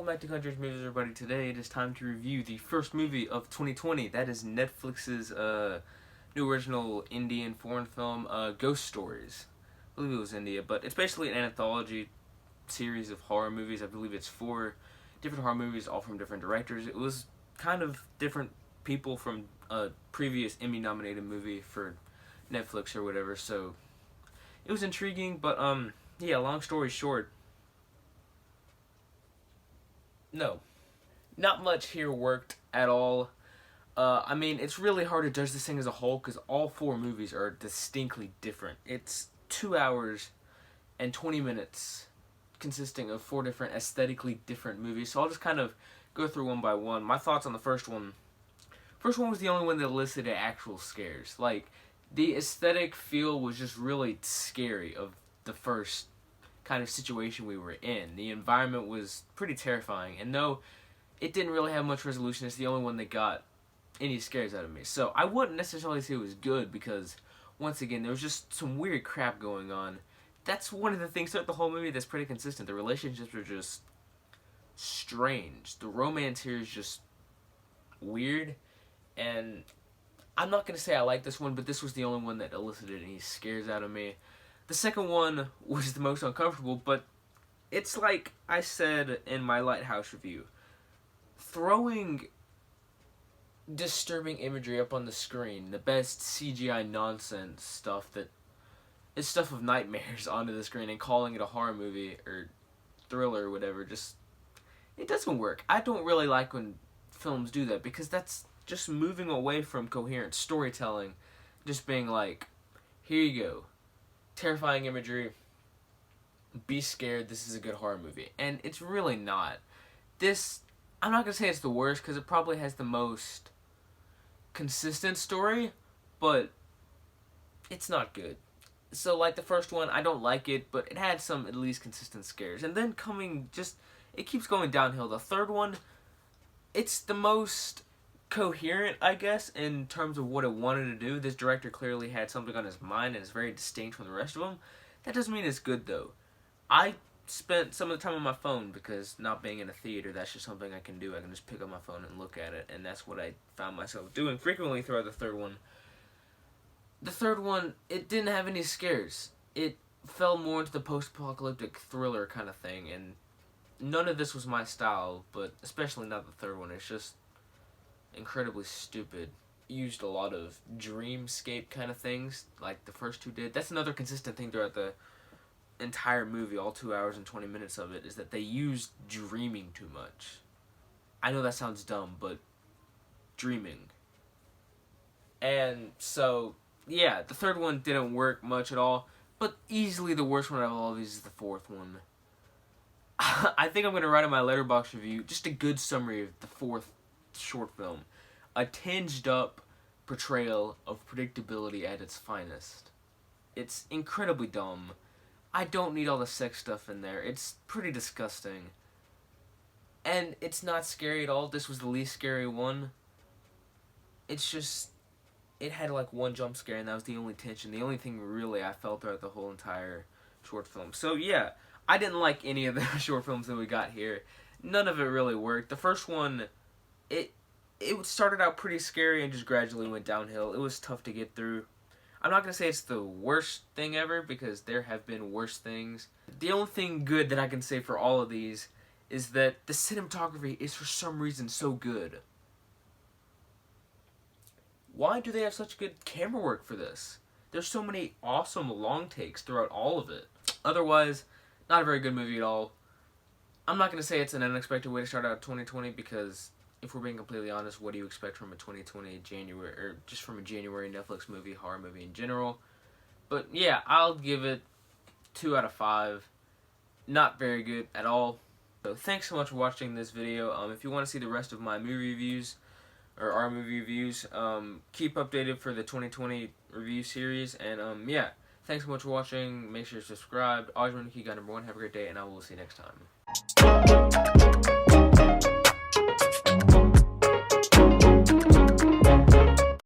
Welcome back to Country's Movies, everybody. Today it is time to review the first movie of 2020. That is Netflix's new original Indian foreign film, Ghost Stories. I believe it was India, but it's basically an anthology series of horror movies. I believe it's 4 different horror movies, all from different directors. It was kind of different people from a previous Emmy-nominated movie for Netflix or whatever, so it was intriguing, but yeah, long story short, no, not much here worked at all. I mean, it's really hard to judge this thing as a whole because all 4 movies are distinctly different. It's 2 hours and 20 minutes consisting of 4 different aesthetically different movies. So I'll just kind of go through one by one. My thoughts on the first one. First one was the only one that elicited actual scares. Like, the aesthetic feel was just really scary of the first kind of situation we were in. The environment was pretty terrifying, and though it didn't really have much resolution, it's the only one that got any scares out of me. So I wouldn't necessarily say it was good because, once again, there was just some weird crap going on. That's one of the things throughout the whole movie that's pretty consistent. The relationships are just strange. The romance here is just weird, and I'm not going to say I like this one, but this was the only one that elicited any scares out of me. The second one was the most uncomfortable, but it's like I said in my Lighthouse review. Throwing disturbing imagery up on the screen, the best CGI nonsense stuff that is stuff of nightmares onto the screen, and calling it a horror movie or thriller or whatever, just, it doesn't work. I don't really like when films do that because that's just moving away from coherent storytelling, just being like, here you go. Terrifying imagery, be scared, this is a good horror movie. And it's really not. This, I'm not going to say it's the worst, because it probably has the most consistent story, but it's not good. So like the first one, I don't like it, but it had some at least consistent scares. And then it keeps going downhill. The third one, it's the most coherent, I guess, in terms of what it wanted to do. This director clearly had something on his mind and is very distinct from the rest of them. That doesn't mean it's good, though. I spent some of the time on my phone because not being in a theater, that's just something I can do. I can just pick up my phone and look at it, and that's what I found myself doing frequently throughout the third one. The third one, it didn't have any scares. It fell more into the post-apocalyptic thriller kind of thing, and none of this was my style, but especially not the third one. It's just incredibly stupid. Used a lot of dreamscape kind of things like the first 2 did. That's another consistent thing throughout the entire movie, all 2 hours and 20 minutes of it, is that they used dreaming too much. I know that sounds dumb, but dreaming. And so, yeah, the third one didn't work much at all, but easily the worst one out of all of these is the fourth one. I think I'm going to write in my Letterboxd review just a good summary of the fourth short film. A tinged up portrayal of predictability at its finest. It's incredibly dumb. I don't need all the sex stuff in there. It's pretty disgusting. And it's not scary at all. This was the least scary one. It's just, it had like 1 jump scare, and that was the only tension. The only thing really I felt throughout the whole entire short film. So yeah, I didn't like any of the short films that we got here. None of it really worked. The first one, it started out pretty scary and just gradually went downhill. It was tough to get through. I'm not going to say it's the worst thing ever, because there have been worse things. The only thing good that I can say for all of these is that the cinematography is for some reason so good. Why do they have such good camera work for this? There's so many awesome long takes throughout all of it. Otherwise, not a very good movie at all. I'm not going to say it's an unexpected way to start out 2020, because if we're being completely honest, what do you expect from a 2020 January, or just from a January Netflix movie, horror movie in general? But yeah, I'll give it 2 out of 5. Not very good at all. So thanks so much for watching this video. If you want to see the rest of my movie reviews, or our movie reviews, keep updated for the 2020 review series. And yeah, thanks so much for watching. Make sure to subscribe. Always remember to keep guy number 1. Have a great day, and I will see you next time.